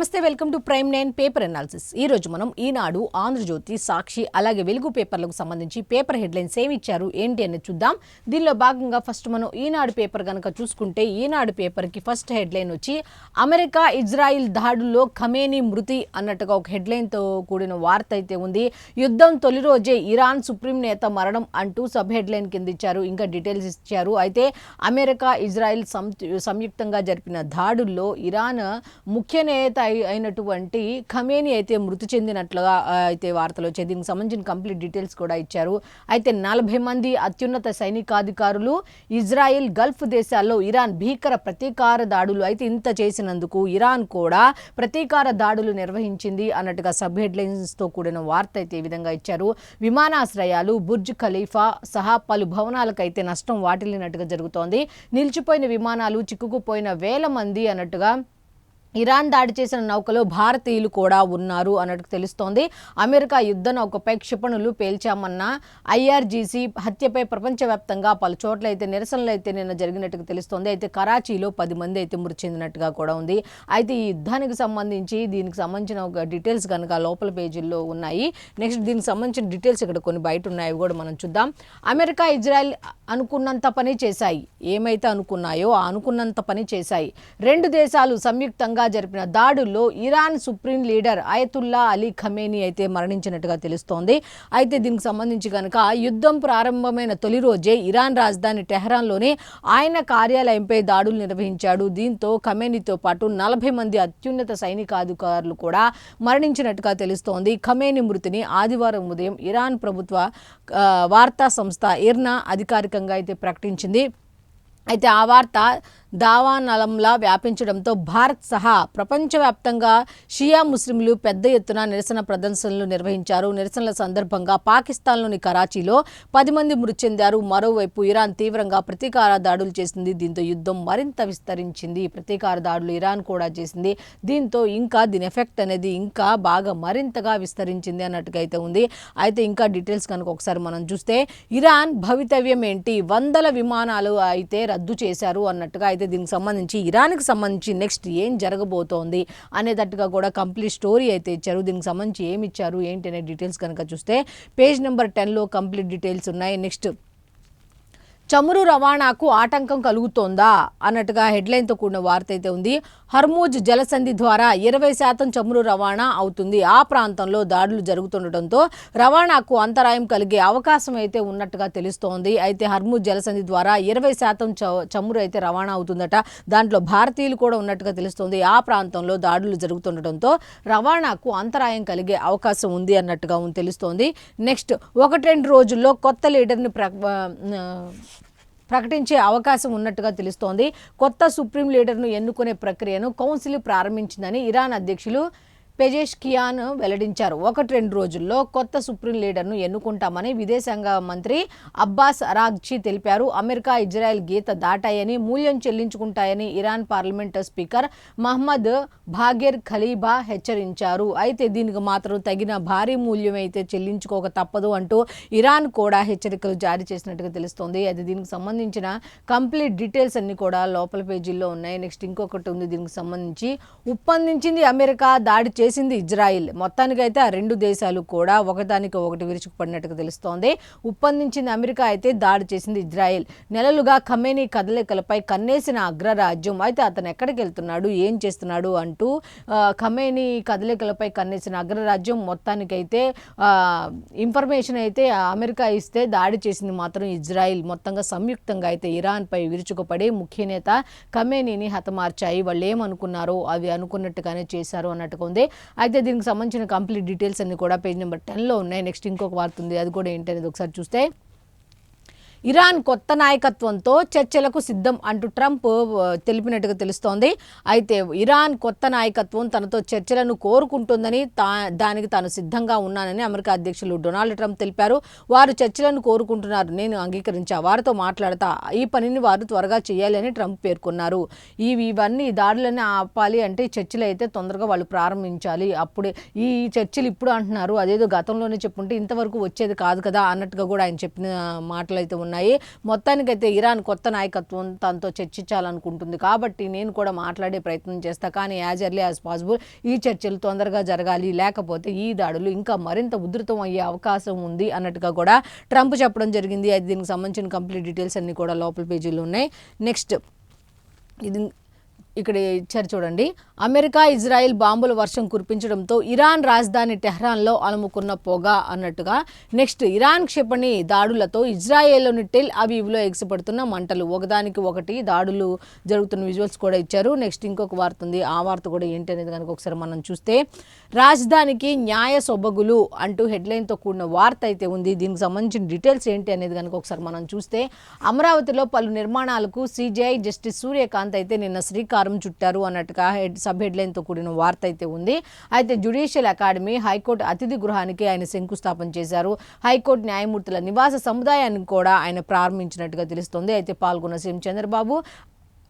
నమస్తే, welcome to prime 9 paper analysis. ఈ రోజు మనం ఈనాడు, ఆంధ్రజ్యోతి, సాక్షి అలాగే వెలుగు పేపర్లకు సంబంధించి పేపర్ హెడ్లైన్స్ ఏమి ఇచ్చారు ఏంటి అనేది చూద్దాం. దీనిలో భాగంగా ఫస్ట్ మనం ఈనాడు పేపర్ కనుక చూసుకుంటే ఈనాడు పేపర్కి ఫస్ట్ హెడ్లైన్ వచ్చి అమెరికా ఇజ్రాయిల్ దాడుల్లో ఖమేనీ మృతి అన్నట్టుగా ఒక హెడ్లైన్తో కూడిన వార్త అయితే ఉంది. యుద్ధం తొలి రోజే ఇరాన్ సుప్రీం నేత మరణం అంటూ సబ్ హెడ్లైన్ కింద ఇచ్చారు. ఇంకా డీటెయిల్స్ ఇచ్చారు. అయితే అమెరికా ఇజ్రాయిల్ సంయుక్తంగా జరిపిన దాడుల్లో ఇరాన్ ముఖ్య నేత అయినటువంటి ఖమేనీ అయితే మృతి చెందినట్లుగా అయితే వార్తలు వచ్చాయి. దీనికి సంబంధించిన కంప్లీట్ డీటెయిల్స్ కూడా ఇచ్చారు. అయితే 40 మంది అత్యున్నత సైనికాధికారులు ఇజ్రాయెల్ గల్ఫ్ దేశాల్లో ఇరాన్ భీకర ప్రతీకార దాడులు అయితే ఇంత చేసినందుకు ఇరాన్ కూడా ప్రతీకార దాడులు నిర్వహించింది అన్నట్టుగా సబ్ హెడ్లైన్స్తో కూడిన వార్త అయితే ఈ విధంగా ఇచ్చారు. విమానాశ్రయాలు, బుర్జ్ ఖలీఫా సహా పలు భవనాలకైతే నష్టం వాటిల్లినట్టుగా జరుగుతోంది. నిలిచిపోయిన విమానాలు, చిక్కుకుపోయిన వేల మంది అన్నట్టుగా ఇరాన్ దాడి చేసిన నౌకలో భారతీయులు కూడా ఉన్నారు అన్నట్టు తెలుస్తోంది. అమెరికా యుద్ధ నౌకపై క్షిపణులు పేల్చామన్న ఐఆర్జీసీ హత్యపై ప్రపంచవ్యాప్తంగా పలు చోట్ల అయితే నిరసనలు అయితే నిన్న జరిగినట్టుగా తెలుస్తోంది. అయితే కరాచీలో 10 మంది అయితే మృతి చెందినట్టుగా కూడా ఉంది. అయితే ఈ యుద్ధానికి సంబంధించి దీనికి సంబంధించిన ఒక డీటెయిల్స్ కనుక లోపల పేజీల్లో ఉన్నాయి. నెక్స్ట్ దీనికి సంబంధించిన డీటెయిల్స్ ఇక్కడ కొన్ని బయట ఉన్నాయి, కూడా మనం చూద్దాం. అమెరికా ఇజ్రాయెల్ అనుకున్నంత పని చేశాయి. ఏమైతే అనుకున్నాయో ఆ అనుకున్నంత పని చేశాయి. రెండు దేశాలు సంయుక్తంగా జరిపిన దాడుల్లో Iran supreme leader Ayatollah Ali Khamenei అయితే మరణించినట్టుగా తెలుస్తోంది. అయితే దీనికి సంబంధించి కనుక యుద్ధం ప్రారంభమైన తొలి రోజే ఇరాన్ రాజధాని టెహరాన్లోనే ఆయన కార్యాలయంపై దాడులు నిర్వహించాడు. దీంతో ఖమేనీతో పాటు 40 మంది అత్యున్నత సైనికాధికారులు కూడా మరణించినట్టుగా తెలుస్తోంది. ఖమేనీ మృతిని ఆదివారం ఉదయం ఇరాన్ ప్రభుత్వ వార్తా సంస్థ ఇర్నా అధికారికంగా అయితే ప్రకటించింది. అయితే ఆ వార్త దావానలంలా వ్యాపించడంతో భారత్ సహా ప్రపంచవ్యాప్తంగా షియా ముస్లింలు పెద్ద ఎత్తున నిరసన ప్రదర్శనలు నిర్వహించారు. నిరసనల సందర్భంగా పాకిస్తాన్లోని కరాచీలో 10 మంది మృతి చెందారు. మరోవైపు ఇరాన్ తీవ్రంగా ప్రతీకార దాడులు చేసింది. దీంతో యుద్ధం మరింత విస్తరించింది. ప్రతీకార దాడులు ఇరాన్ కూడా చేసింది. దీంతో ఇంకా దీని ఎఫెక్ట్ అనేది ఇంకా బాగా మరింతగా విస్తరించింది అన్నట్టుగా అయితే ఉంది. అయితే ఇంకా డీటెయిల్స్ కనుక ఒకసారి మనం చూస్తే ఇరాన్ భవితవ్యం ఏంటి, 100 విమానాలు అయితే రద్దు చేశారు అన్నట్టుగా అయితే దీనికి సంబంధించి ఇరాన్కి సంబంధించి నెక్స్ట్ ఏం జరగబోతోంది అనేటట్టుగా కూడా కంప్లీట్ స్టోరీ అయితే ఇచ్చారు. దీనికి సంబంధించి ఏమి ఇచ్చారు ఏంటి అనే డీటెయిల్స్ కనుక చూస్తే పేజ్ నెంబర్ 10లో కంప్లీట్ డీటెయిల్స్ ఉన్నాయి. నెక్స్ట్ చమురు రవాణాకు ఆటంకం కలుగుతోందా అన్నట్టుగా హెడ్లైన్తో కూడిన వార్త అయితే ఉంది. హర్మూజ్ జలసంధి ద్వారా 20% చమురు రవాణా అవుతుంది. ఆ ప్రాంతంలో దాడులు జరుగుతుండటంతో రవాణాకు అంతరాయం కలిగే అవకాశం అయితే ఉన్నట్టుగా తెలుస్తోంది. అయితే హర్మూజ్ జలసంధి ద్వారా 20% చమురు అయితే రవాణా అవుతుందట. దాంట్లో భారతీయులు కూడా ఉన్నట్టుగా తెలుస్తోంది. ఆ ప్రాంతంలో దాడులు జరుగుతుండటంతో రవాణాకు అంతరాయం కలిగే అవకాశం ఉంది అన్నట్టుగా తెలుస్తోంది. నెక్స్ట్ 1-2 రోజుల్లో కొత్త లీడర్ని ప్రకటించే అవకాశం ఉన్నట్టుగా తెలుస్తోంది. కొత్త సుప్రీం లీడర్ను ఎన్నుకునే ప్రక్రియను కౌన్సిల్ ప్రారంభించిందని ఇరాన్ అధ్యక్షులు పెజెష్కియాన్ వెల్లడించారు. 1-2 రోజుల్లో కొత్త సుప్రీం లీడర్ను ఎన్నుకుంటామని విదేశాంగ మంత్రి అబ్బాస్ అరాగ్చి తెలిపారు. అమెరికా ఇజ్రాయెల్ గీత దాటాయని, మూల్యం చెల్లించుకుంటాయని ఇరాన్ పార్లమెంట్ స్పీకర్ మహ్మద్ బాగెర్ ఖలీబా హెచ్చరించారు. అయితే దీనికి మాత్రం తగిన భారీ మూల్యం అయితే చెల్లించుకోక తప్పదు అంటూ ఇరాన్ కూడా హెచ్చరికలు జారీ చేసినట్టుగా తెలుస్తోంది. అయితే దీనికి సంబంధించిన కంప్లీట్ డీటెయిల్స్ అన్ని కూడా లోపల పేజీల్లో ఉన్నాయి. నెక్స్ట్ ఇంకొకటి ఉంది దీనికి సంబంధించి. ఉప్పందించింది అమెరికా, దాడి చేసింది ఇజ్రాయిల్. మొత్తానికైతే ఆ రెండు దేశాలు కూడా ఒకదానికి ఒకటి విరుచుకుపడినట్టుగా తెలుస్తోంది. ఉప్పందించింది అమెరికా, అయితే దాడి చేసింది ఇజ్రాయిల్. నెలలుగా ఖమేనీ కదలికలపై కన్నేసిన అగ్రరాజ్యం. అయితే అతను ఎక్కడికి వెళ్తున్నాడు, ఏం చేస్తున్నాడు అంటూ ఖమేనీ కదలికలపై కన్నేసిన అగ్రరాజ్యం మొత్తానికైతే ఇన్ఫర్మేషన్ అయితే అమెరికా ఇస్తే దాడి చేసింది మాత్రం ఇజ్రాయిల్. మొత్తంగా సంయుక్తంగా అయితే ఇరాన్పై విరుచుకుపడి ముఖ్య నేత ఖమేనీని హతమార్చాయి. వాళ్ళు ఏమనుకున్నారో అవి అనుకున్నట్టుగానే చేశారు అన్నట్టుగా ఉంది. అయితే దీనికి సంబంధించిన కంప్లీట్ డీటెయిల్స్ అన్ని కూడా పేజ్ నెంబర్ 10లో ఉన్నాయి. నెక్స్ట్ ఇంకొక వార్త ఉంది, అది కూడా ఏంటనేది ఒకసారి చూస్తే ఇరాన్ కొత్త నాయకత్వంతో చర్చలకు సిద్ధం అంటూ ట్రంప్ తెలిపినట్టుగా తెలుస్తోంది. అయితే ఇరాన్ కొత్త నాయకత్వం తనతో చర్చలను కోరుకుంటుందని, దానికి తాను సిద్ధంగా ఉన్నానని అమెరికా అధ్యక్షులు డొనాల్డ్ ట్రంప్ తెలిపారు. వారు చర్చలను కోరుకుంటున్నారు, నేను అంగీకరించా, వారితో మాట్లాడతా, ఈ పనిని వారు త్వరగా చేయాలి అని ట్రంప్ పేర్కొన్నారు. ఇవన్నీ దాడులన్నీ ఆపాలి అంటే చర్చలు అయితే తొందరగా వాళ్ళు ప్రారంభించాలి. అప్పుడే ఈ చర్చలు ఇప్పుడు అంటున్నారు, అదేదో గతంలోనే చెప్పుంటే ఇంతవరకు వచ్చేది కాదు కదా అన్నట్టుగా కూడా ఆయన చెప్పిన మాటలు అయితే ఉన్నాయి. ఉన్నాయి. మొత్తానికైతే ఇరాన్ కొత్త నాయకత్వం తనతో చర్చించాలనుకుంటుంది కాబట్టి నేను కూడా మాట్లాడే ప్రయత్నం చేస్తా, కానీ యాజ్ ఎర్లీ యాజ్ పాసిబుల్ ఈ చర్చలు తొందరగా జరగాలి, లేకపోతే ఈ దాడులు ఇంకా మరింత ఉధృతం అయ్యే అవకాశం ఉంది అన్నట్టుగా కూడా ట్రంప్ చెప్పడం జరిగింది. అది దీనికి సంబంధించిన కంప్లీట్ డీటెయిల్స్ అన్నీ కూడా లోపల పేజీలో ఉన్నాయి. నెక్స్ట్ ఇది ఇక్కడ ఇచ్చారు చూడండి. అమెరికా ఇజ్రాయెల్ బాంబుల వర్షం కురిపించడంతో ఇరాన్ రాజధాని టెహ్రాన్లో అలుముకున్న పొగ అన్నట్టుగా. నెక్స్ట్ ఇరాన్ క్షిపణి దాడులతో ఇజ్రాయెల్లోని టెల్ అవీవ్లో ఎగిసిపడుతున్న మంటలు, ఒకదానికి ఒకటి దాడులు జరుగుతున్న విజువల్స్ కూడా ఇచ్చారు. నెక్స్ట్ ఇంకొక వార్త ఉంది, ఆ వార్త కూడా ఏంటి అనేది కనుక ఒకసారి మనం చూస్తే, రాజధానికి న్యాయ సొబగులు అంటూ హెడ్లైన్తో కూడిన వార్త అయితే ఉంది. దీనికి సంబంధించిన డీటెయిల్స్ ఏంటి అనేది కనుక ఒకసారి మనం చూస్తే, అమరావతిలో పలు నిర్మాణాలకు సిజేఐ జస్టిస్ సూర్యకాంత్ అయితే నిన్న శ్రీకారం చుట్టారు అన్నట్టుగా సబ్ హెడ్లైన్తో కూడిన వార్త అయితే ఉంది. అయితే జ్యుడిషియల్ అకాడమీ హైకోర్టు అతిథి గృహానికి ఆయన శంకుస్థాపన చేశారు. హైకోర్టు న్యాయమూర్తుల నివాస సముదాయాన్ని కూడా ఆయన ప్రారంభించినట్టుగా తెలుస్తోంది. అయితే పాల్గొన్న సీఎం చంద్రబాబు,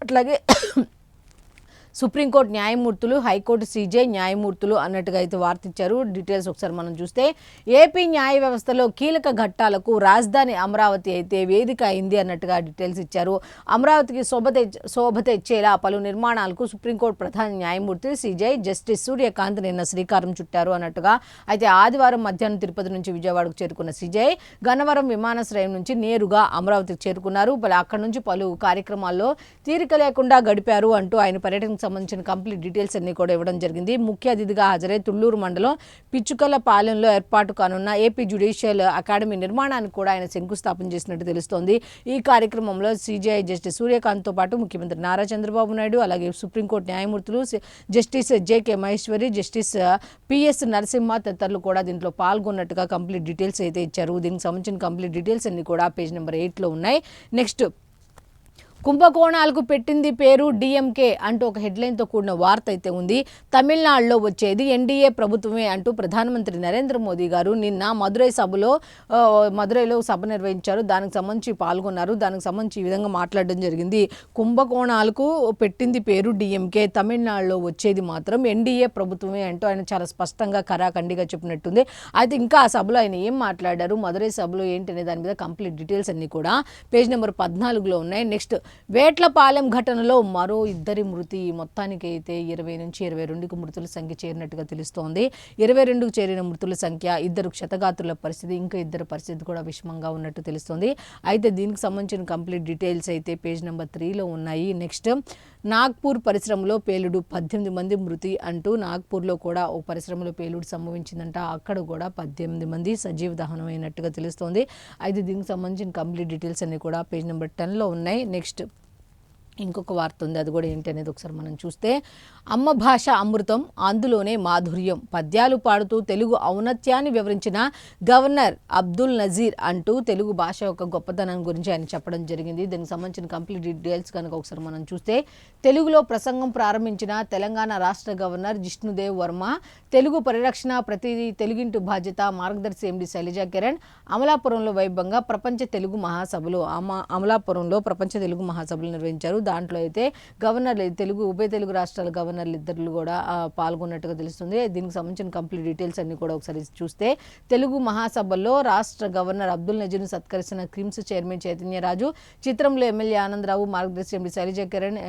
అట్లాగే సుప్రీంకోర్టు న్యాయమూర్తులు, హైకోర్టు సిజే న్యాయమూర్తులు అన్నట్టుగా అయితే వార్త ఇచ్చారు. డీటెయిల్స్ ఒకసారి మనం చూస్తే, ఏపీ న్యాయ వ్యవస్థలో కీలక ఘట్టాలకు రాజధాని అమరావతి అయితే వేదిక అయింది అన్నట్టుగా డీటెయిల్స్ ఇచ్చారు. అమరావతికి శోభ తెచ్చేలా పలు నిర్మాణాలకు సుప్రీంకోర్టు ప్రధాన న్యాయమూర్తి సిజే జస్టిస్ సూర్యకాంత్ నిన్న శ్రీకారం చుట్టారు అన్నట్టుగా. అయితే ఆదివారం మధ్యాహ్నం తిరుపతి నుంచి విజయవాడకు చేరుకున్న సిజే గన్నవరం విమానాశ్రయం నుంచి నేరుగా అమరావతికి చేరుకున్నారు. అక్కడి నుంచి పలు కార్యక్రమాల్లో తీరిక లేకుండా గడిపారు అంటూ ఆయన పర్యటన సంబంధించిన కంప్లీట్ డీటెయిల్స్ అన్ని కూడా ఇవ్వడం జరిగింది. ముఖ్య అతిథిగా హాజరై తుళ్లూరు మండలం పిచ్చుకలపాలెంలో ఏర్పాటు కానున్న ఏపీ జ్యుడిషియల్ అకాడమీ నిర్మాణానికి కూడా ఆయన శంకుస్థాపన చేసినట్టు తెలుస్తోంది. ఈ కార్యక్రమంలో సిజేఐ జస్టిస్ సూర్యకాంత్తో పాటు ముఖ్యమంత్రి నారా చంద్రబాబు నాయుడు, అలాగే సుప్రీంకోర్టు న్యాయమూర్తులు justice JK Maheshwari, justice PS Narasimha తదితరులు కూడా దీంట్లో పాల్గొన్నట్టుగా కంప్లీట్ డీటెయిల్స్ అయితే ఇచ్చారు. దీనికి సంబంధించిన కంప్లీట్ డీటెయిల్స్ అన్ని కూడా పేజ్ నెంబర్ 8లో ఉన్నాయి. నెక్స్ట్ కుంభకోణాలకు పెట్టింది పేరు డిఎంకే అంటూ ఒక హెడ్లైన్తో కూడిన వార్త అయితే ఉంది. తమిళనాడులో వచ్చేది ఎన్డీఏ ప్రభుత్వమే అంటూ ప్రధానమంత్రి నరేంద్ర మోదీ గారు నిన్న మదురైలో సభ నిర్వహించారు. దానికి సంబంధించి పాల్గొన్నారు. దానికి సంబంధించి ఈ విధంగా మాట్లాడడం జరిగింది. కుంభకోణాలకు పెట్టింది పేరు డిఎంకే, తమిళనాడులో వచ్చేది మాత్రం ఎన్డీఏ ప్రభుత్వమే అంటూ ఆయన చాలా స్పష్టంగా ఖరాఖండిగా చెప్పినట్టుంది. అయితే ఇంకా ఆ సభలో ఆయన ఏం మాట్లాడారు, మదురై సభలో ఏంటి అనే దాని మీద కంప్లీట్ డీటెయిల్స్ అన్ని కూడా పేజ్ నెంబర్ 14లో ఉన్నాయి. నెక్స్ట్ వేట్లపాలెం ఘటనలో మరో 2 మృతి, మొత్తానికి అయితే 20 నుంచి 22కు మృతుల సంఖ్య చేరినట్టుగా తెలుస్తోంది. 22కు చేరిన మృతుల సంఖ్య, 2 క్షతగాత్రుల పరిస్థితి, ఇంకా 2 పరిస్థితి కూడా విషమంగా ఉన్నట్టు తెలుస్తోంది. అయితే దీనికి సంబంధించిన కంప్లీట్ డీటెయిల్స్ అయితే పేజ్ నెంబర్ 3లో ఉన్నాయి. నెక్స్ట్ నాగ్పూర్ పరిశ్రమలో పేలుడు, 18 మంది మృతి అంటూ నాగ్పూర్లో కూడా ఓ పరిశ్రమలో పేలుడు సంభవించిందంట. అక్కడ కూడా 18 మంది సజీవ దహనం అయినట్టుగా తెలుస్తోంది. అయితే దీనికి సంబంధించిన కంప్లీట్ డీటెయిల్స్ అన్ని కూడా పేజ్ నెంబర్ 10లో ఉన్నాయి. నెక్స్ట్ ఇంకొక వార్త ఉంది, అది కూడా ఏంటి అనేది ఒకసారి మనం చూస్తే, అమ్మ భాష అమృతం, అందులోనే మాధుర్యం, పద్యాలు పాడుతూ తెలుగు ఔన్నత్యాన్ని వివరించిన గవర్నర్ అబ్దుల్ నజీర్ అంటూ తెలుగు భాష యొక్క గొప్పతనం గురించి ఆయన చెప్పడం జరిగింది. దీనికి సంబంధించిన కంప్లీట్ డీటెయిల్స్ కనుక ఒకసారి మనం చూస్తే, తెలుగులో ప్రసంగం ప్రారంభించిన తెలంగాణ రాష్ట్ర గవర్నర్ జిష్ణుదేవ్ వర్మ, తెలుగు పరిరక్షణ ప్రతి తెలుగింటి బాధ్యత మార్గదర్శి ఎండి శైలజా కిరణ్, అమలాపురంలో వైభవంగా ప్రపంచ తెలుగు మహాసభలు అమలాపురంలో ప్రపంచ తెలుగు మహాసభలు నిర్వహించారు. దాంట్లో అయితే గవర్నర్లు, ఉభయ తెలుగు రాష్ట్రాల గవర్నర్లు ఇద్దరు కూడా పాల్గొన్నట్టుగా తెలుస్తుంది. దీనికి సంబంధించిన కంప్లీట్ డీటెయిల్స్ అన్ని కూడా ఒకసారి చూస్తే, తెలుగు మహాసభల్లో రాష్ట్ర గవర్నర్ అబ్దుల్ నజీర్ను సత్కరిస్తున్న క్రిమ్స్ చైర్మన్ చైతన్యరాజు, చిత్రంలో ఎమ్మెల్యే ఆనందరావు, మార్గదర్శి ఎండి శైలజా కిరణ్,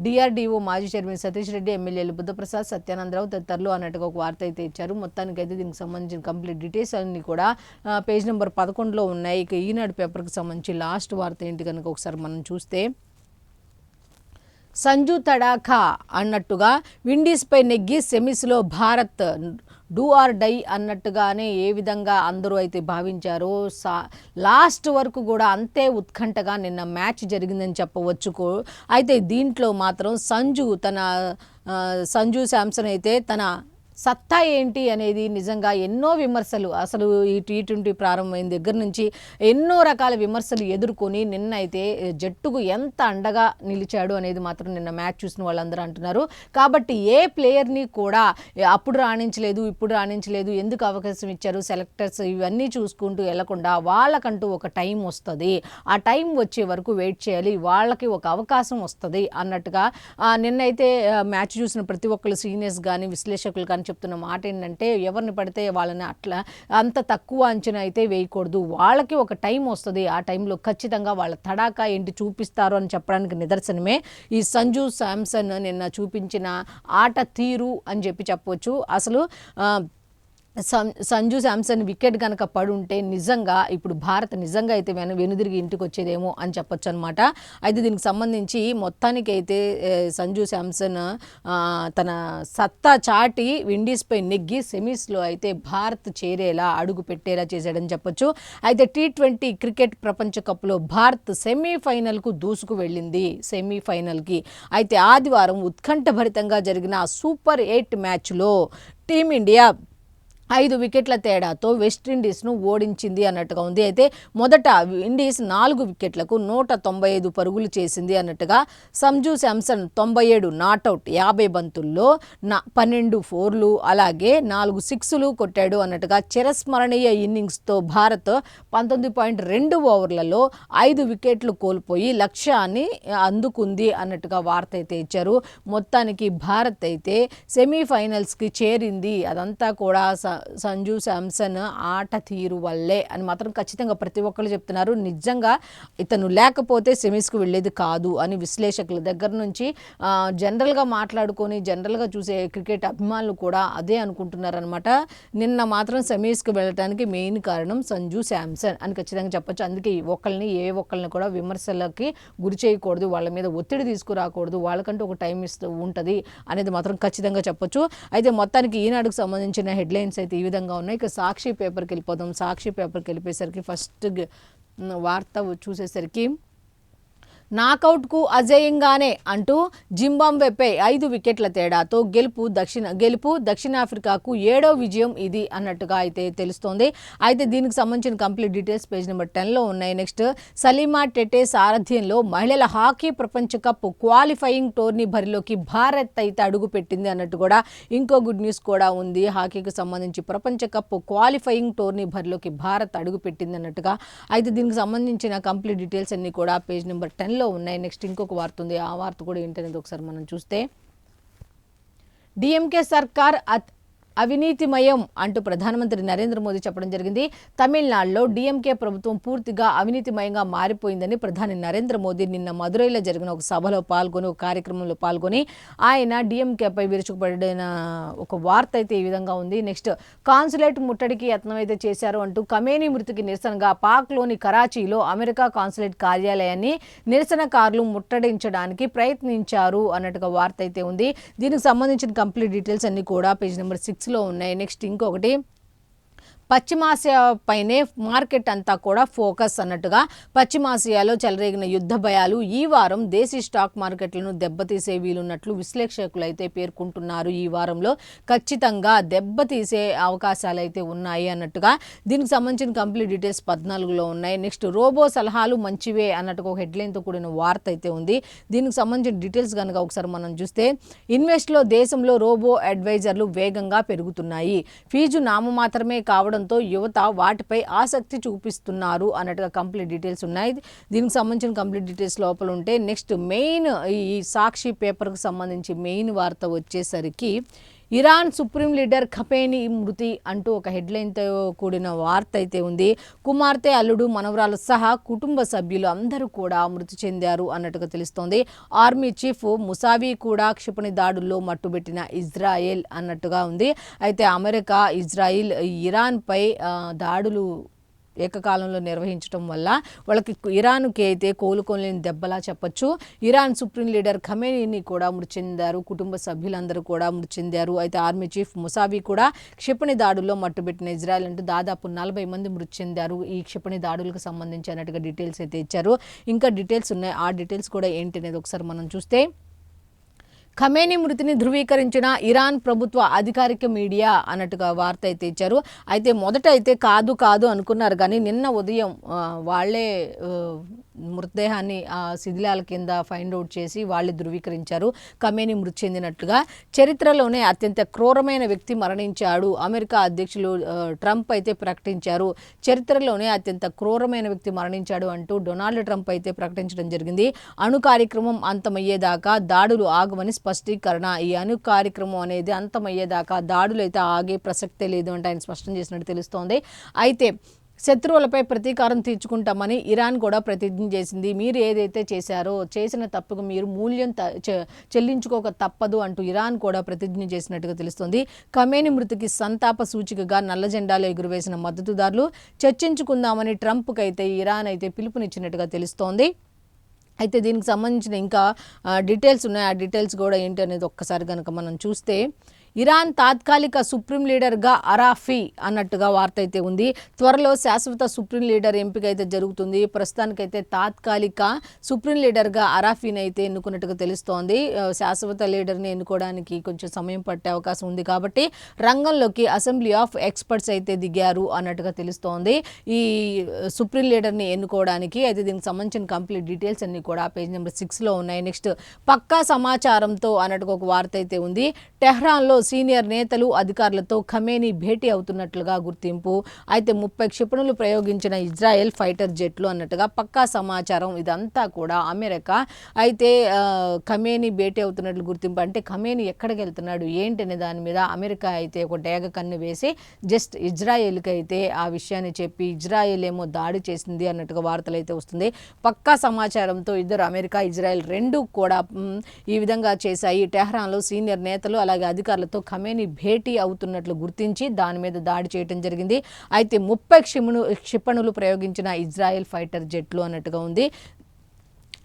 డిఆర్డీఓ మాజీ చైర్మన్ సతీష్ రెడ్డి, ఎమ్మెల్యేలు బుద్ధప్రసాద్, సత్యానందరావు తదితరులు అన్నట్టుగా ఒక వార్త అయితే ఇచ్చారు. మొత్తానికి అయితే దీనికి సంబంధించిన కంప్లీట్ డీటెయిల్స్ అన్ని కూడా పేజ్ నెంబర్ 11లో ఉన్నాయి. ఇక ఈనాడు పేపర్కి సంబంధించి లాస్ట్ వార్త ఏంటి కనుక ఒకసారి మనం చూస్తే, సంజు తడాఖా అన్నట్టుగా విండీస్పై నెగ్గి సెమీస్లో భారత్ డూ ఆర్ డై అన్నట్టుగానే ఏ విధంగా అందరూ అయితే భావించారో లాస్ట్ వరకు కూడా అంతే ఉత్కంఠగా నిన్న మ్యాచ్ జరిగిందని చెప్పవచ్చు. అయితే దీంట్లో మాత్రం సంజు శాంసన్ అయితే తన సత్తా ఏంటి అనేది నిజంగా ఎన్నో విమర్శలు, అసలు ఈ T20 ప్రారంభమైన దగ్గర నుంచి ఎన్నో రకాల విమర్శలు ఎదుర్కొని నిన్న అయితే జట్టుకు ఎంత అండగా నిలిచాడు అనేది మాత్రం నిన్న మ్యాచ్ చూసిన వాళ్ళందరూ అంటున్నారు. కాబట్టి ఏ ప్లేయర్ని కూడా అప్పుడు రాణించలేదు, ఇప్పుడు రాణించలేదు, ఎందుకు అవకాశం ఇచ్చారు సెలెక్టర్స్, ఇవన్నీ చూసుకుంటూ వెళ్లకుండా వాళ్ళకంటూ ఒక టైం వస్తుంది, ఆ టైం వచ్చే వరకు వెయిట్ చేయాలి, వాళ్ళకి ఒక అవకాశం వస్తుంది అన్నట్టుగా నిన్నైతే మ్యాచ్ చూసిన ప్రతి ఒక్కరు సీనియర్స్ కానీ విశ్లేషకులు కానీ చెప్తున్న మాట ఏంటంటే ఎవరిని పడితే వాళ్ళని అట్లా అంత తక్కువ అంచనా అయితే వేయకూడదు. వాళ్ళకి ఒక టైం వస్తుంది, ఆ టైంలో ఖచ్చితంగా వాళ్ళ తడాకా ఏంటి చూపిస్తారు అని చెప్పడానికి నిదర్శనమే ఈ సంజు శాంసన్ నిన్న చూపించిన ఆట తీరు అని చెప్పవచ్చు. అసలు సంజు శాంసన్ వికెట్ కనుక పడుంటే నిజంగా ఇప్పుడు భారత్ నిజంగా అయితే వెనుదిరిగి ఇంటికి వచ్చేదేమో అని చెప్పొచ్చు అనమాట. అయితే దీనికి సంబంధించి మొత్తానికి అయితే సంజు శాంసన్ తన సత్తా చాటి విండీస్పై నెగ్గి సెమీస్లో అయితే భారత్ చేరేలా అడుగు పెట్టేలా చేశాడని చెప్పొచ్చు. అయితే T20 క్రికెట్ ప్రపంచ కప్లో భారత్ సెమీఫైనల్కు దూసుకు వెళ్ళింది. సెమీఫైనల్కి అయితే ఆదివారం ఉత్కంఠభరితంగా జరిగిన సూపర్ 8 మ్యాచ్లో టీమిండియా 5 వికెట్ల తేడాతో వెస్టిండీస్ను ఓడించింది అన్నట్టుగా ఉంది. అయితే మొదట విండీస్ 4 వికెట్లకు 195 పరుగులు చేసింది అన్నట్టుగా సంజు శాంసన్ 97 నాటౌట్ 50 బంతుల్లో 12 ఫోర్లు అలాగే 4 సిక్స్లు కొట్టాడు అన్నట్టుగా చిరస్మరణీయ ఇన్నింగ్స్తో భారత్ 19.2 ఓవర్లలో 5 వికెట్లు కోల్పోయి లక్ష్యాన్ని అందుకుంది అన్నట్టుగా వార్త అయితే ఇచ్చారు. మొత్తానికి భారత్ అయితే సెమీఫైనల్స్కి చేరింది. అదంతా కూడా సంజు శాంసన్ ఆట తీరు వల్లే అని మాత్రం ఖచ్చితంగా ప్రతి ఒక్కరు చెప్తున్నారు. నిజంగా ఇతను లేకపోతే సెమీస్కి వెళ్ళేది కాదు అని విశ్లేషకుల దగ్గర నుంచి జనరల్గా మాట్లాడుకొని జనరల్గా చూసే క్రికెట్ అభిమానులు కూడా అదే అనుకుంటున్నారనమాట. నిన్న మాత్రం సెమీస్కి వెళ్ళడానికి మెయిన్ కారణం సంజు శాంసన్ అని ఖచ్చితంగా చెప్పొచ్చు. అందుకే ఏ ఒక్కరిని కూడా విమర్శలకి గురి చేయకూడదు, వాళ్ళ మీద ఒత్తిడి తీసుకురాకూడదు, వాళ్ళకంటూ ఒక టైం ఇస్తూ ఉంటుంది అనేది మాత్రం ఖచ్చితంగా చెప్పొచ్చు. అయితే మొత్తానికి ఈనాడుకు సంబంధించిన హెడ్లైన్స్ అయితే ఈ విధంగా ఉన్నాయి. ఇక సాక్షి పేపర్కి వెళ్ళిపోదాం. సాక్షి పేపర్కి వెళ్ళిపోయేసరికి ఫస్ట్ వార్త చూసేసరికి నాకౌట్కు అజేయంగానే అంటూ జింబాబ్వేపై 5 వికెట్ల తేడాతో గెలుపు దక్షిణాఫ్రికాకు 7వ విజయం ఇది అన్నట్టుగా అయితే తెలుస్తోంది. అయితే దీనికి సంబంధించిన కంప్లీట్ డీటెయిల్స్ పేజ్ నెంబర్ 10లో ఉన్నాయి. నెక్స్ట్ సలీమా టెటే సారథ్యంలో మహిళల హాకీ ప్రపంచ కప్ క్వాలిఫైయింగ్ టోర్నీ బరిలోకి భారత్ అయితే అడుగుపెట్టింది అన్నట్టు కూడా ఇంకో గుడ్ న్యూస్ కూడా ఉంది. హాకీకి సంబంధించి ప్రపంచ కప్ క్వాలిఫైయింగ్ టోర్నీ బరిలోకి భారత్ అడుగుపెట్టింది అన్నట్టుగా. అయితే దీనికి సంబంధించిన కంప్లీట్ డీటెయిల్స్ అన్ని కూడా పేజ్ నెంబర్ 10 లో ఉన్నాయి. నెక్స్ట్ ఇంకొక వార్త ఉంది, ఆ వార్త కూడా ఏంటనేది ఒకసారి మనం చూస్తే డిఎంకే సర్కార్ అవినీతిమయం అంటూ ప్రధానమంత్రి నరేంద్ర మోదీ చెప్పడం జరిగింది. తమిళనాడులో డిఎంకే ప్రభుత్వం పూర్తిగా అవినీతిమయంగా మారిపోయిందని ప్రధాని నరేంద్ర మోదీ నిన్న మదురైలో జరిగిన ఒక సభలో పాల్గొని ఒక కార్యక్రమంలో పాల్గొని ఆయన డిఎంకేపై విరుచుకుపడిన ఒక వార్త అయితే ఈ విధంగా ఉంది. నెక్స్ట్ కాన్సులేట్ ముట్టడికి యత్నం అయితే చేశారు అంటూ ఖమేనీ మృతికి నిరసనగా పాక్లోని కరాచీలో అమెరికా కాన్సులేట్ కార్యాలయాన్ని నిరసనకారులు ముట్టడించడానికి ప్రయత్నించారు అన్నట్టుగా వార్త అయితే ఉంది. దీనికి సంబంధించిన కంప్లీట్ డీటెయిల్స్ అన్ని కూడా పేజ్ నెంబర్ 6 లో ఉన్నాయి. నెక్స్ట్ ఇంకొకటి పశ్చిమాసియాపైనే మార్కెట్ అంతా కూడా ఫోకస్ అన్నట్టుగా పశ్చిమాసియాలో చెలరేగిన యుద్ధ భయాలు ఈ వారం దేశీ స్టాక్ మార్కెట్లను దెబ్బతీసే వీలున్నట్లు విశ్లేషకులు అయితే పేర్కొంటున్నారు. ఈ వారంలో ఖచ్చితంగా దెబ్బతీసే అవకాశాలు అయితే ఉన్నాయి అన్నట్టుగా. దీనికి సంబంధించిన కంప్లీట్ డీటెయిల్స్ 14లో ఉన్నాయి. నెక్స్ట్ రోబో సలహాలు మంచివే అన్నట్టుగా ఒక హెడ్లైన్తో కూడిన వార్త అయితే ఉంది. దీనికి సంబంధించిన డీటెయిల్స్ కనుక ఒకసారి మనం చూస్తే ఇన్వెస్ట్లో దేశంలో రోబో అడ్వైజర్లు వేగంగా పెరుగుతున్నాయి. ఫీజు నామమాత్రమే కావడం యువత వాటిపై ఆసక్తి చూపిస్తున్నారు అన్నట్టుగా కంప్లీట్ డీటెయిల్స్ ఉన్నాయి. దీనికి సంబంధించిన కంప్లీట్ డీటెయిల్స్ లోపల ఉంటే నెక్స్ట్ మెయిన్ ఈ సాక్షి పేపర్కు సంబంధించి మెయిన్ వార్త వచ్చేసరికి ఇరాన్ సుప్రీం లీడర్ ఖమేనీ మృతి అంటూ ఒక హెడ్లైన్తో కూడిన వార్త అయితే ఉంది. కుమార్తె, అల్లుడు, మనవరాలు సహా కుటుంబ సభ్యులు అందరూ కూడా మృతి చెందారు అన్నట్టుగా తెలుస్తోంది. ఆర్మీ చీఫ్ ముసావీ కూడా క్షిపణి దాడుల్లో మట్టుబెట్టిన ఇజ్రాయెల్ అన్నట్టుగా ఉంది. అయితే అమెరికా, ఇజ్రాయిల్ ఇరాన్పై దాడులు ఏకకాలంలో నిర్వహించడం వల్ల వాళ్ళకి ఇరాన్కి అయితే కోలుకోలేని దెబ్బలా చెప్పొచ్చు. ఇరాన్ సుప్రీం లీడర్ ఖమేనీని కూడా మృతి చెందారు, కుటుంబ సభ్యులందరూ కూడా మృతి చెందారు. అయితే ఆర్మీ చీఫ్ ముసావీ కూడా క్షిపణి దాడుల్లో మట్టుబెట్టిన ఇజ్రాయెల్ అంటూ దాదాపు 40 మంది మృతి చెందారు ఈ క్షిపణి దాడులకు సంబంధించి అన్నట్టుగా డీటెయిల్స్ అయితే ఇచ్చారు. ఇంకా డీటెయిల్స్ ఉన్నాయి, ఆ డీటెయిల్స్ కూడా ఏంటి అనేది ఒకసారి మనం చూస్తే ఖమేనీ మృతిని ధృవీకరించిన ఇరాన్ ప్రభుత్వ అధికారిక మీడియా అన్నట్టుగా వార్త అయితే ఇచ్చారు. అయితే మొదట అయితే కాదు అనుకున్నారు, కానీ నిన్న ఉదయం వాళ్ళే మృతదేహాన్ని శిథిలాల కింద ఫైండ్ అవుట్ చేసి వాళ్ళే ధృవీకరించారు ఖమేనీ మృతి చెందినట్లుగా. చరిత్రలోనే అత్యంత క్రూరమైన వ్యక్తి మరణించాడు అమెరికా అధ్యక్షులు ట్రంప్ అయితే ప్రకటించారు. చరిత్రలోనే అత్యంత క్రూరమైన వ్యక్తి మరణించాడు అంటూ డొనాల్డ్ ట్రంప్ అయితే ప్రకటించడం జరిగింది. అణు కార్యక్రమం అంతమయ్యేదాకా దాడులు ఆగమని స్పష్టీకరణ. ఈ అణు కార్యక్రమం అనేది అంతమయ్యేదాకా దాడులు అయితే ఆగే ప్రసక్తే లేదు అంటే ఆయన స్పష్టం చేసినట్టు తెలుస్తోంది. అయితే శత్రువులపై ప్రతీకారం తీర్చుకుంటామని ఇరాన్ కూడా ప్రతిజ్ఞ చేసింది. మీరు ఏదైతే చేశారో చేసిన తప్పుకు మీరు మూల్యం చెల్లించుకోక తప్పదు అంటూ ఇరాన్ కూడా ప్రతిజ్ఞ చేసినట్టుగా తెలుస్తోంది. ఖమేనీ మృతికి సంతాప సూచికగా నల్ల జెండాలు ఎగురవేసిన మద్దతుదారులు చర్చించుకుందామని ట్రంప్కి అయితే ఇరాన్ అయితే పిలుపునిచ్చినట్టుగా తెలుస్తోంది. అయితే దీనికి సంబంధించిన ఇంకా డీటెయిల్స్ ఉన్నాయి. ఆ డీటెయిల్స్ కూడా ఏంటి అనేది ఒక్కసారి కనుక మనం చూస్తే, ఇరాన్ తాత్కాలిక సుప్రీం లీడర్గా అరాఫీ అన్నట్టుగా వార్త అయితే ఉంది. త్వరలో శాశ్వత సుప్రీం లీడర్ ఎంపిక అయితే జరుగుతుంది. ప్రస్తుతానికైతే తాత్కాలిక సుప్రీం లీడర్గా అరాఫీని అయితే ఎన్నుకున్నట్టుగా తెలుస్తోంది. శాశ్వత లీడర్ని ఎన్నుకోవడానికి కొంచెం సమయం పట్టే అవకాశం ఉంది కాబట్టి రంగంలోకి అసెంబ్లీ ఆఫ్ ఎక్స్పర్ట్స్ అయితే దిగారు అన్నట్టుగా తెలుస్తోంది ఈ సుప్రీం లీడర్ని ఎన్నుకోవడానికి. అయితే దీనికి సంబంధించిన కంప్లీట్ డీటెయిల్స్ అన్ని కూడా పేజ్ నెంబర్ 6లో ఉన్నాయి. నెక్స్ట్ పక్కా సమాచారంతో అన్నట్టుగా ఒక వార్త అయితే ఉంది. టెహ్రాన్లో సీనియర్ నేతలు అధికారులతో ఖమేనీ భేటీ అవుతున్నట్లుగా గుర్తింపు. అయితే 30 క్షిపణులు ప్రయోగించిన ఇజ్రాయెల్ ఫైటర్ జెట్లు అన్నట్టుగా పక్కా సమాచారం. ఇదంతా కూడా అమెరికా అయితే ఖమేనీ భేటీ అవుతున్నట్లు గుర్తింపు. అంటే ఖమేనీ ఎక్కడికి వెళ్తున్నాడు ఏంటి అనే దాని మీద అమెరికా అయితే ఒక డేగ కన్ను వేసి జస్ట్ ఇజ్రాయెల్కి అయితే ఆ విషయాన్ని చెప్పి ఇజ్రాయెల్ ఏమో దాడి చేసింది అన్నట్టుగా వార్తలు అయితే వస్తుంది. పక్కా సమాచారంతో ఇద్దరు అమెరికా ఇజ్రాయెల్ రెండు కూడా ఈ విధంగా చేశాయి. టెహ్రాన్లో సీనియర్ నేతలు అలాగే అధికారులతో ఖమేనీ భేటీ అవుతున్నట్లు గుర్తించి దాని మీద దాడి చేయడం జరిగింది. అయితే 30 క్షిపణులు ప్రయోగించిన ఇజ్రాయెల్ ఫైటర్ జెట్లు అన్నట్టుగా ఉంది.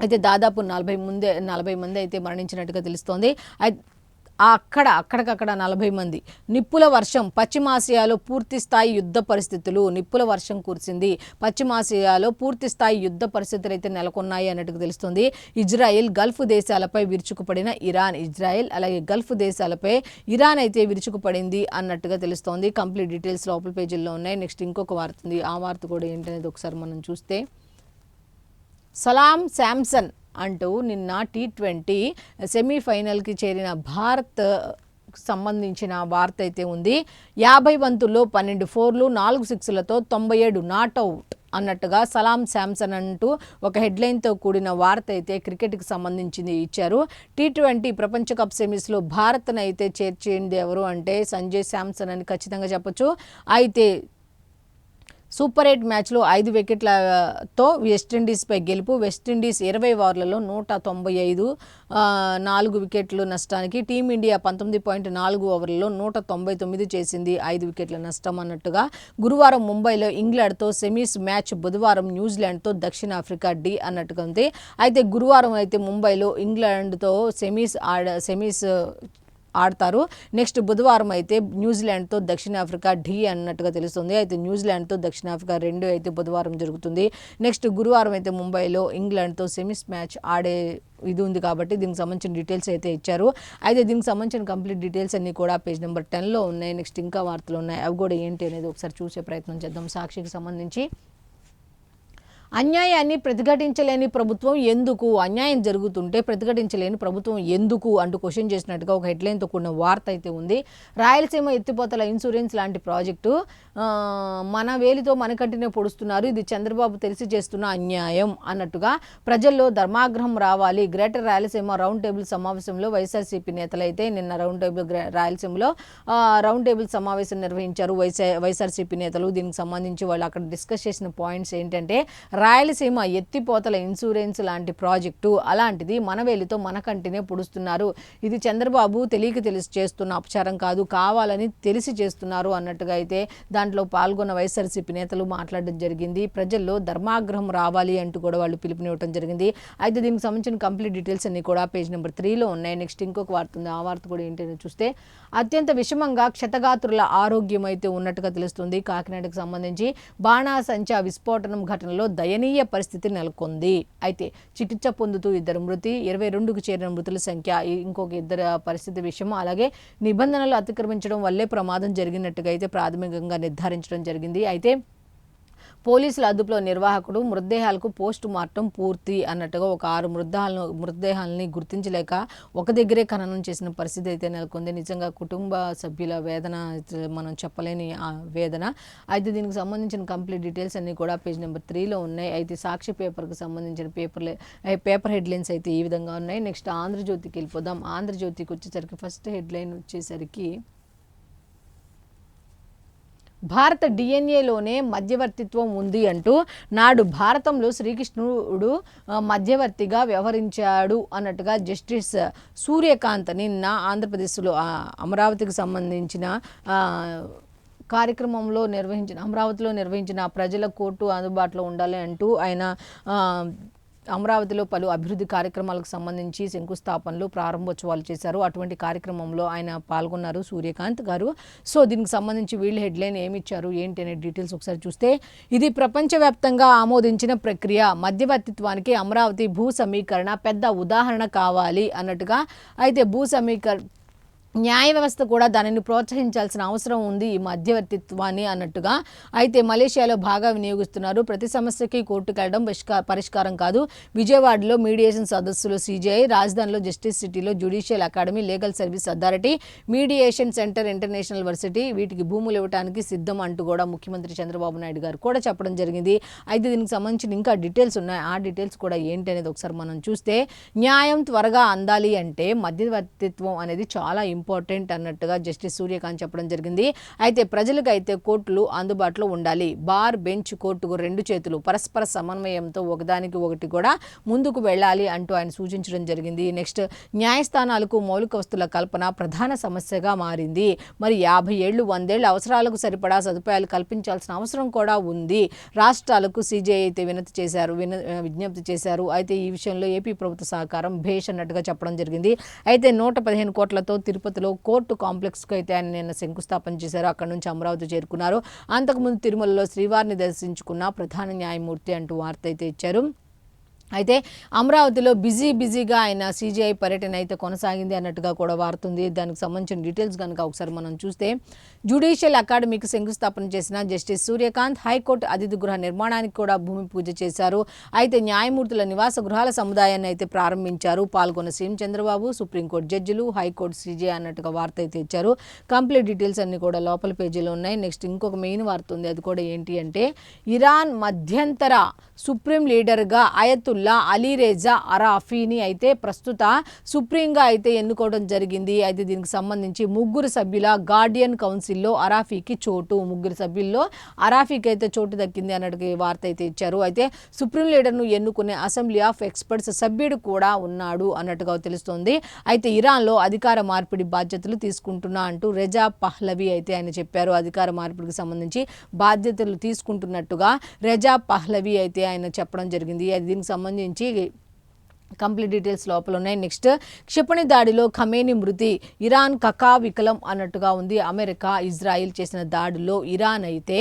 అయితే దాదాపు 40 మంది అయితే మరణించినట్టుగా తెలుస్తోంది. అక్కడికక్కడ 40 మంది. నిప్పుల వర్షం పశ్చిమాసియాలో పూర్తిస్థాయి యుద్ధ పరిస్థితులు. నిప్పుల వర్షం కురిసింది. పశ్చిమాసియాలో పూర్తిస్థాయి యుద్ధ పరిస్థితులు అయితే నెలకొన్నాయి అన్నట్టుగా తెలుస్తుంది. ఇజ్రాయెల్ గల్ఫ్ దేశాలపై విరుచుకుపడిన ఇరాన్. ఇజ్రాయెల్ అలాగే గల్ఫ్ దేశాలపై ఇరాన్ అయితే విరుచుకుపడింది అన్నట్టుగా తెలుస్తోంది. కంప్లీట్ డీటెయిల్స్ లోపల పేజీల్లో ఉన్నాయి. నెక్స్ట్ ఇంకొక వార్త ఉంది. ఆ వార్త కూడా ఏంటనేది ఒకసారి మనం చూస్తే, సలాం శాంసన్ అంటూ నిన్న T20 సెమీఫైనల్కి చేరిన భారత్ సంబంధించిన వార్త అయితే ఉంది. 50 బంతుల్లో 12 4లు 4 6లతో 97 నాట్అవుట్ అన్నట్టుగా సలాం శాంసన్ అంటూ ఒక హెడ్లైన్తో కూడిన వార్త అయితే క్రికెట్కి సంబంధించింది ఇచ్చారు. T20 ప్రపంచ కప్ సెమీస్లో భారత్ను అయితే చేర్చింది ఎవరు అంటే సంజయ్ శాంసన్ అని ఖచ్చితంగా చెప్పొచ్చు. అయితే సూపర్ 8 మ్యాచ్లో 5 వికెట్లతో వెస్టిండీస్పై గెలుపు. వెస్టిండీస్ 20 ఓవర్లలో 195 4 వికెట్లు నష్టానికి. టీమిండియా 19.4 ఓవర్లలో 199 చేసింది, 5 వికెట్ల నష్టం అన్నట్టుగా. గురువారం ముంబైలో ఇంగ్లాండ్తో సెమీస్ మ్యాచ్, బుధవారం న్యూజిలాండ్తో దక్షిణాఫ్రికా డి అన్నట్టుగా ఉంది. అయితే గురువారం అయితే ముంబైలో ఇంగ్లాండ్తో సెమీస్ ఆడతారు. నెక్స్ట్ బుధవారం అయితే న్యూజిలాండ్తో దక్షిణాఫ్రికా ఢీ అన్నట్టుగా తెలుస్తుంది. అయితే న్యూజిలాండ్తో దక్షిణాఫ్రికా 2 అయితే బుధవారం జరుగుతుంది. నెక్స్ట్ గురువారం అయితే ముంబైలో ఇంగ్లాండ్తో సెమీస్ మ్యాచ్ ఆడే ఇది ఉంది కాబట్టి దీనికి సంబంధించిన డీటెయిల్స్ అయితే ఇచ్చారు. అయితే దీనికి సంబంధించిన కంప్లీట్ డీటెయిల్స్ అన్నీ కూడా పేజ్ నెంబర్ 10లో ఉన్నాయి. నెక్స్ట్ ఇంకా వార్తలు ఉన్నాయి. అవి కూడా ఏంటి అనేది ఒకసారి చూసే ప్రయత్నం చేద్దాం. సాక్షికి సంబంధించి అన్యాయాన్ని ప్రతిఘటించలేని ప్రభుత్వం ఎందుకు, అన్యాయం జరుగుతుంటే ప్రతిఘటించలేని ప్రభుత్వం ఎందుకు అంటూ క్వశ్చన్ చేసినట్టుగా ఒక హెడ్లైన్తో కూడిన వార్త అయితే ఉంది. రాయలసీమ ఎత్తిపోతల ఇన్సూరెన్స్ లాంటి ప్రాజెక్టు మన వేలితో మనకంటినే పొడుస్తున్నారు, ఇది చంద్రబాబు తెలిసి చేస్తున్న అన్యాయం అన్నట్టుగా ప్రజల్లో ధర్మాగ్రహం రావాలి. గ్రేటర్ రాయలసీమ రౌండ్ టేబుల్ సమావేశంలో వైఎస్ఆర్సీపీ నేతలు అయితే నిన్న రాయలసీమలో రౌండ్ టేబుల్ సమావేశం నిర్వహించారు వైఎస్ఆర్సీపీ నేతలు. దీనికి సంబంధించి వాళ్ళు అక్కడ డిస్కస్ చేసిన పాయింట్స్ ఏంటంటే, రాయలసీమ ఎత్తిపోతల ఇన్సూరెన్స్ లాంటి ప్రాజెక్టు అలాంటిది మనవేలితో మనకంటినే పొడుస్తున్నారు, ఇది చంద్రబాబు తెలిసి చేస్తున్న అపచారం కాదు, కావాలని తెలిసి చేస్తున్నారు అన్నట్టుగా అయితే దాంట్లో పాల్గొన్న వైఎస్ఆర్సీపీ నేతలు మాట్లాడడం జరిగింది. ప్రజల్లో ధర్మాగ్రహం రావాలి అంటూ కూడా వాళ్ళు పిలుపునివ్వడం జరిగింది. అయితే దీనికి సంబంధించిన కంప్లీట్ డీటెయిల్స్ అన్ని కూడా పేజ్ నెంబర్ 3లో ఉన్నాయి. నెక్స్ట్ ఇంకొక వార్త ఉంది. ఆ వార్త కూడా ఏంటని చూస్తే, అత్యంత విషమంగా క్షతగాత్రుల ఆరోగ్యం అయితే ఉన్నట్టుగా తెలుస్తుంది. కాకినాడకు సంబంధించి బాణాసంచా విస్ఫోటనం ఘటనలో దయనీయ పరిస్థితి నెలకొంది. అయితే చికిత్స పొందుతూ 2 మృతి, 22కు చేరిన మృతుల సంఖ్య. ఇంకొక 2 పరిస్థితి విషయం. అలాగే నిబంధనలు అతిక్రమించడం వల్లే ప్రమాదం జరిగినట్టుగా అయితే ప్రాథమికంగా నిర్ధారించడం జరిగింది. అయితే పోలీసుల అదుపులో నిర్వాహకుడు మృతదేహాలకు పోస్ట్ మార్టం పూర్తి అన్నట్టుగా ఒక 6 మృతదేహాలని గుర్తించలేక ఒక దగ్గరే ఖననం చేసిన పరిస్థితి అయితే నెలకొంది. నిజంగా కుటుంబ సభ్యుల వేదన మనం చెప్పలేని వేదన. అయితే దీనికి సంబంధించిన కంప్లీట్ డీటెయిల్స్ అన్నీ కూడా పేజ్ నెంబర్ 3లో ఉన్నాయి. అయితే సాక్షి పేపర్కి సంబంధించిన పేపర్ హెడ్లైన్స్ అయితే ఈ విధంగా ఉన్నాయి. నెక్స్ట్ ఆంధ్రజ్యోతికి వెళ్ళిపోదాం. ఆంధ్రజ్యోతికి వచ్చేసరికి ఫస్ట్ హెడ్లైన్ వచ్చేసరికి భారత డిఎన్ఏలోనే మధ్యవర్తిత్వం ఉంది అంటూ నాడు భారతంలో శ్రీకృష్ణుడు మధ్యవర్తిగా వ్యవహరించాడు అన్నట్టుగా జస్టిస్ సూర్యకాంత్ నిన్న ఆంధ్రప్రదేశ్లో అమరావతికి సంబంధించిన అమరావతిలో నిర్వహించిన ప్రజల కోర్టు అందుబాటులో ఉండాలి అంటూ ఆయన అమరావతిలో పలు అభివృద్ధి కార్యక్రమాలకు సంబంధించి శంకుస్థాపనలు ప్రారంభోత్సవాలు చేశారు. అటువంటి కార్యక్రమంలో ఆయన పాల్గొన్నారు సూర్యకాంత్ గారు. సో దీనికి సంబంధించి వీళ్ళు హెడ్లైన్ ఏమి ఇచ్చారు ఏంటి అనే డీటెయిల్స్ ఒకసారి చూస్తే, ఇది ప్రపంచవ్యాప్తంగా ఆమోదించిన ప్రక్రియ, మధ్యవర్తిత్వానికి అమరావతి భూ సమీకరణ పెద్ద ఉదాహరణ కావాలి అన్నట్టుగా. అయితే భూ సమీకరణ న్యాయ వ్యవస్థ కూడా దానిని ప్రోత్సహించాల్సిన అవసరం ఉంది ఈ మధ్యవర్తిత్వాన్ని అన్నట్టుగా. అయితే మలేషియాలో బాగా వినియోగిస్తున్నారు. ప్రతి సమస్యకి కోర్టుకు వెళ్ళడం పరిష్కారం కాదు. విజయవాడలో మీడియేషన్ సదస్సులో సిజేఐ, రాజధానిలో జస్టిస్ సిటీలో judicial academy, legal service authority, mediation centre, international varsity వీటికి భూములు ఇవ్వడానికి సిద్ధం అంటూ కూడా ముఖ్యమంత్రి చంద్రబాబు నాయుడు గారు కూడా చెప్పడం జరిగింది. అయితే దీనికి సంబంధించిన ఇంకా డీటెయిల్స్ ఉన్నాయి. ఆ డీటెయిల్స్ కూడా ఏంటి అనేది ఒకసారి మనం చూస్తే, న్యాయం త్వరగా అందాలి అంటే మధ్యవర్తిత్వం అనేది చాలా ఇంపార్టెంట్ అన్నట్టుగా జస్టిస్ సూర్యకాంత్ చెప్పడం జరిగింది. అయితే ప్రజలకు అయితే కోర్టులు అందుబాటులో ఉండాలి. బార్, బెంచ్, కోర్టుకు 2 చేతులు పరస్పర సమన్వయంతో ఒకదానికి ఒకటి కూడా ముందుకు వెళ్ళాలి అంటూ ఆయన సూచించడం జరిగింది. నెక్స్ట్, న్యాయస్థానాలకు మౌలిక వస్తువుల కల్పన ప్రధాన సమస్యగా మారింది. మరి 50 ఏళ్ళు 100 ఏళ్ళ అవసరాలకు సరిపడా సదుపాయాలు కల్పించాల్సిన అవసరం కూడా ఉంది. రాష్ట్రాలకు సిజేఐ అయితే విజ్ఞప్తి చేశారు. అయితే ఈ విషయంలో ఏపీ ప్రభుత్వ సహకారం భేష్ అన్నట్టుగా చెప్పడం జరిగింది. అయితే 115 కోట్లతో తిరుపతిలో కోర్టు కాంప్లెక్స్కు అయితే ఆయన నిన్న శంకుస్థాపన చేశారు. అక్కడ నుంచి అమరావతి చేరుకున్నారు. అంతకుముందు తిరుమలలో శ్రీవారిని దర్శించుకున్న ప్రధాన న్యాయమూర్తి అంటూ వార్త అయితే ఇచ్చారు. అయితే అమరావతిలో బిజీగా ఆయన సిజేఐ పర్యటన అయితే కొనసాగింది అన్నట్టుగా కూడా వారుతుంది. దానికి సంబంధించిన డీటెయిల్స్ కనుక ఒకసారి మనం చూస్తే, జ్యుడిషియల్ అకాడమీకి శంకుస్థాపన చేసిన జస్టిస్ సూర్యకాంత్ హైకోర్టు అతిథి గృహ నిర్మాణానికి కూడా భూమి పూజ చేశారు. అయితే న్యాయమూర్తుల నివాస గృహాల సముదాయాన్ని అయితే ప్రారంభించారు. పాల్గొన్న సీఎం చంద్రబాబు, సుప్రీంకోర్టు జడ్జిలు, హైకోర్టు సిజేఐ అన్నట్టుగా వార్త అయితే ఇచ్చారు. కంప్లీట్ డీటెయిల్స్ అన్ని కూడా లోపల పేజీలో ఉన్నాయి. నెక్స్ట్ ఇంకొక మెయిన్ వార్త ఉంది. అది కూడా ఏంటి అంటే, ఇరాన్ మధ్యంతర సుప్రీం లీడర్గా అయతుల్లా అలీరేజా అరాఫీని అయితే ప్రస్తుత సుప్రీంగా అయితే ఎన్నుకోవడం జరిగింది. అయితే దీనికి సంబంధించి 3 సభ్యుల గార్డియన్ కౌన్సిల్లో అరాఫీకి చోటు, 3 సభ్యుల్లో అరాఫీకి అయితే చోటు దక్కింది అన్నట్టు వార్త అయితే ఇచ్చారు. అయితే సుప్రీం లీడర్ను ఎన్నుకునే అసెంబ్లీ ఆఫ్ ఎక్స్పర్ట్స్ సభ్యుడు కూడా ఉన్నాడు అన్నట్టుగా తెలుస్తోంది. అయితే ఇరాన్లో అధికార మార్పిడి బాధ్యతలు తీసుకుంటున్నా అంటూ రెజా పహ్లవి అయితే ఆయన చెప్పారు. అధికార మార్పిడికి సంబంధించి బాధ్యతలు తీసుకుంటున్నట్టుగా రెజా పహ్లవి అయితే ఆయన చెప్పడం జరిగింది. అది దీనికి సంబంధించి కంప్లీట్ డీటెయిల్స్ లోపల ఉన్నాయి. నెక్స్ట్, క్షిపణి దాడిలో ఖమేని మృతి, ఇరాన్ కకావికలం అన్నట్టుగా ఉంది. అమెరికా, ఇజ్రాయిల్ చేసిన దాడిలో ఇరాన్ అయితే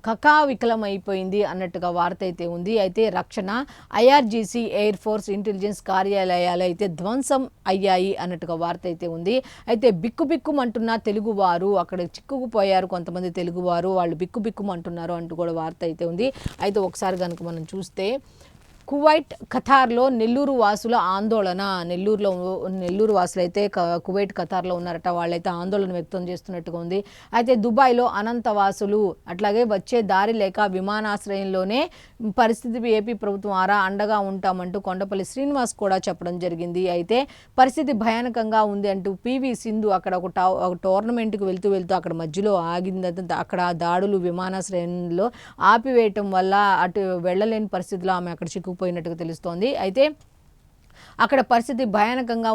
కకావికలం అయిపోయింది అన్నట్టుగా వార్త అయితే ఉంది. అయితే రక్షణ, ఐఆర్జీసీ, ఎయిర్ ఫోర్స్, ఇంటెలిజెన్స్ కార్యాలయాలు అయితే ధ్వంసం అయ్యాయి అన్నట్టుగా వార్త అయితే ఉంది. అయితే బిక్కుబిక్కుమంటున్న తెలుగువారు, అక్కడ చిక్కుకుపోయారు కొంతమంది తెలుగువారు, వాళ్ళు బిక్కుబిక్కుమంటున్నారు అంటూ కూడా వార్త అయితే ఉంది. అయితే ఒకసారి కనుక మనం చూస్తే, కువైట్, ఖతార్లో నెల్లూరు వాసుల ఆందోళన. నెల్లూరు వాసులు అయితే కువైట్, ఖతార్లో ఉన్నారట. వాళ్ళైతే ఆందోళన వ్యక్తం చేస్తున్నట్టుగా ఉంది. అయితే దుబాయ్లో అనంత వాసులు, అట్లాగే వచ్చే దారి లేక విమానాశ్రయంలోనే పరిస్థితి ఏపీ ప్రభుత్వం అండగా ఉంటామంటూ కొండపల్లి శ్రీనివాస్ కూడా చెప్పడం జరిగింది. అయితే పరిస్థితి భయానకంగా ఉంది అంటూ పివి సింధు అక్కడ ఒక టోర్నమెంట్కి వెళ్తూ అక్కడ మధ్యలో ఆగిందంటే అక్కడ దాడులు విమానాశ్రయంలో ఆపివేయటం వల్ల అటు వెళ్ళలేని పరిస్థితిలో ఆమె అక్కడ చిక్కుపోయినట్టుగా తెలుస్తోంది. అయితే అక్కడ పరిస్థితి భయానకంగా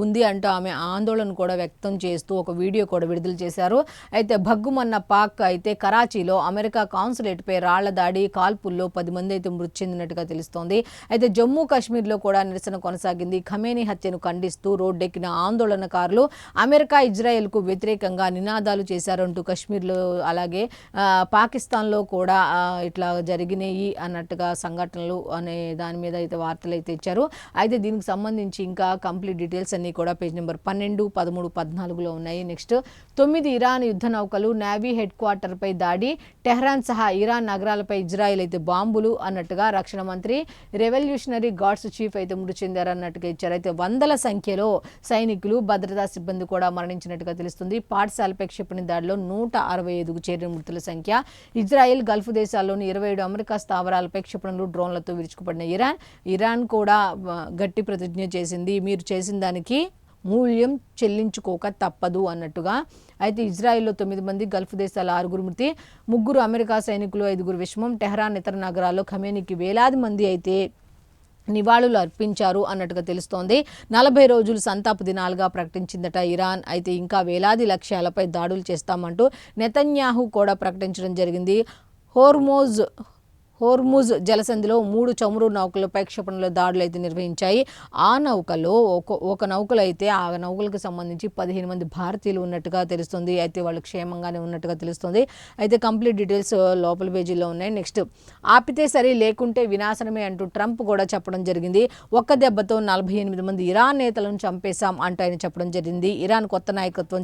ఉంది అంటూ ఆమె ఆందోళన కూడా వ్యక్తం చేస్తూ ఒక వీడియో కూడా విడుదల చేశారు. అయితే భగ్గుమన్న పాక్ అయితే కరాచీలో అమెరికా కాన్సులేట్పై రాళ్ల దాడి, కాల్పుల్లో 10 మంది అయితే మృతి చెందినట్టుగా తెలుస్తోంది. అయితే జమ్మూ కాశ్మీర్లో కూడా నిరసన కొనసాగింది. ఖమేనీ హత్యను ఖండిస్తూ రోడ్డెక్కిన ఆందోళనకారులు అమెరికా, ఇజ్రాయెల్కు వ్యతిరేకంగా నినాదాలు చేశారంటూ కశ్మీర్లో అలాగే పాకిస్తాన్లో కూడా ఇట్లా జరిగినాయి అన్నట్టుగా సంఘటనలు అనే దాని మీద అయితే వార్తలు అయితే ఇచ్చారు. అయితే దీనికి సంబంధించి ఇంకా కంప్లీట్ డీటెయిల్స్ అన్నీ కూడా పేజ్ నెంబర్ 12, 13, 14లో ఉన్నాయి. నెక్స్ట్ 9 ఇరాన్ యుద్ధ నౌకలు నేవీ హెడ్ క్వార్టర్పై దాడి, టెహ్రాన్ సహా ఇరాన్ నగరాలపై ఇజ్రాయెల్ అయితే బాంబులు అన్నట్టుగా రక్షణ మంత్రి రెవల్యూషనరీ గార్డ్స్ చీఫ్ అయితే మృతి చెందారు అన్నట్టుగా ఇచ్చారు. అయితే వందల సంఖ్యలో సైనికులు, భద్రతా సిబ్బంది కూడా మరణించినట్టుగా తెలుస్తుంది. పాఠశాలపై క్షిపణి దాడిలో 165కు చేరిన మృతుల సంఖ్య. ఇజ్రాయెల్, గల్ఫ్ దేశాల్లోని 27 అమెరికా స్థావరాలపై క్షిపణులు, డ్రోన్లతో విరుచుకుపడిన ఇరాన్ కూడా గట్టి ప్రతిజ్ఞ చేసింది, మీరు చేసిన దానికి మూల్యం చెల్లించుకోక తప్పదు అన్నట్టుగా. అయితే ఇజ్రాయెల్లో 9 మంది, గల్ఫ్ దేశాల 6 మృతి, 3 అమెరికా సైనికులు, 5 విషమం. టెహ్రాన్ ఇతర నగరాల్లో ఖమేనీకి వేలాది మంది అయితే నివాళులు అర్పించారు అన్నట్టుగా తెలుస్తోంది. 40 రోజులు సంతాప దినాలుగా ప్రకటించిందట ఇరాన్. అయితే ఇంకా వేలాది లక్ష్యాలపై దాడులు చేస్తామంటూ నెతన్యాహు కూడా ప్రకటించడం జరిగింది. హోర్ముజ్ జలసంధిలో 3 చమురు నౌకలపై క్షిపణుల దాడులు అయితే నిర్వహించాయి. ఆ నౌకలో ఒక నౌకలు అయితే ఆ నౌకలకు సంబంధించి 15 మంది భారతీయులు ఉన్నట్టుగా తెలుస్తుంది. అయితే వాళ్ళు క్షేమంగానే ఉన్నట్టుగా తెలుస్తుంది. అయితే కంప్లీట్ డీటెయిల్స్ లోపల పేజీలో ఉన్నాయి. నెక్స్ట్ ఆపితే సరే లేకుంటే వినాశనమే అంటూ ట్రంప్ కూడా చెప్పడం జరిగింది. ఒక్క దెబ్బతో 48 మంది ఇరాన్ నేతలను చంపేశాం అంటూ ఆయన చెప్పడం జరిగింది. ఇరాన్ కొత్త నాయకత్వం